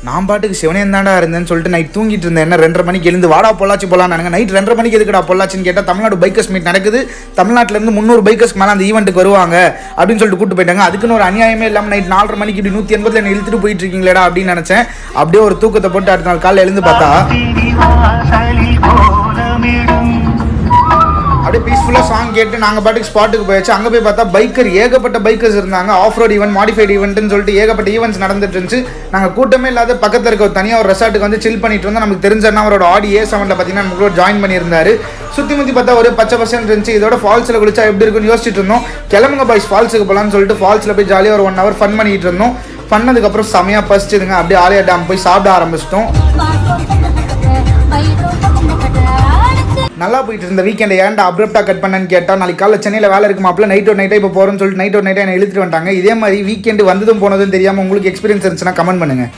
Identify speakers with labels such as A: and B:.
A: நான் பாட்டுக்கு சிவனேன் தாண்டா இருந்தேன்னு சொல்லிட்டு நைட் தூங்கிட்டு இருந்தேன். என்ன 2:30 மணிக்கு எழுந்து வாடா பொள்ளாச்சி போகலான்னு. நைட் 2:30 மணிக்கு எதுக்குடா பொள்ளாச்சின்னு கேட்டால் தமிழ்நாடு பைக்கர்ஸ் மீட் நடக்குது, தமிழ்நாட்டிலேருந்து 300 பைக்கர்ஸ்க்கு மேலே அந்த ஈவெண்ட்டுக்கு வருவாங்க அப்படின்னு சொல்லிட்டு கூப்பிட்டு போயிட்டாங்க. அதுக்குன்னு ஒரு அநியாயமே இல்லாமல் நைட் 4:30 மணிக்கு இப்படி 180 என்ன இழுத்துட்டு போயிட்டு இருக்கீங்களேடா அப்படின்னு நினச்சேன். அப்படியே ஒரு தூக்கத்தை போட்டு அடுத்த நாள் காலையில் எழுந்து பார்த்தா அப்படியே பீஸ்ஃபுல்லாக சாங் கேட்டு நாங்கள் பாட்டுக்கு ஸ்பாட்டுக்கு போயாச்சு. அங்கே போய் பார்த்தா ஏகப்பட்ட பைக்கர்ஸ் இருந்தாங்க. ஆஃப் ரோட் ஈவெண்ட், மாடிஃபைடு ஈவெண்ட்னு சொல்லிட்டு ஏகப்பட்ட ஈவெண்ட்ஸ் நடந்துட்டு இருந்துச்சு. நாங்கள் கூட்டமே இல்லாத பக்கத்தில் இருக்க தனியாக ஒரு ரெசார்ட்டுக்கு வந்து சில் பண்ணிட்டு இருந்தோம். நமக்கு தெரிஞ்சன்னா அவரோட ஆடி A7 பார்த்தீங்கன்னா நமக்கு ஜாயின் பண்ணியிருந்தாரு. சுற்றி முற்றி பார்த்தா ஒரு பச்சை பசங்க இருந்துச்சு. இதோட ஃபால்ஸில் குளிச்சா எப்படி இருக்குன்னு யோசிச்சுட்டு இருந்தோம். கிளம்புங்க பாய்ஸ் ஃபால்ஸுக்கு போகலான்னு சொல்லிட்டு ஃபால்ஸில் போய் ஜாலியாக ஒரு 1 hour ஃபன் பண்ணிட்டு இருந்தோம். பண்ணதுக்கப்புறம் செமையாக பசிச்சுதுங்க. அப்படியே ஆலியா டேம் போய் சாப்பிட ஆரம்பிச்சிட்டோம். நல்லா போயிட்டு இருந்த வீக்கெண்டை ஏன்டா அப்ரப்டாக கட் பண்ணேன்னு கேட்டால், நாளைக்கு காலையில் சென்னையில் வேலை இருக்கு மாப்பிள்ள, நைட் ஒரு நைட்டாக இப்போ போகிறோன்னு சொல்லிட்டு நைட் ஒரு நைட்டாக என்னை இழுத்துட்டு வந்துட்டாங்க. இதே மாதிரி வீக்கெண்டு வந்ததும் போனதும் தெரியாமல் உங்களுக்கு எக்ஸ்பீரியன்ஸ் இருந்துச்சுன்னா கமெண்ட் பண்ணுங்கள்.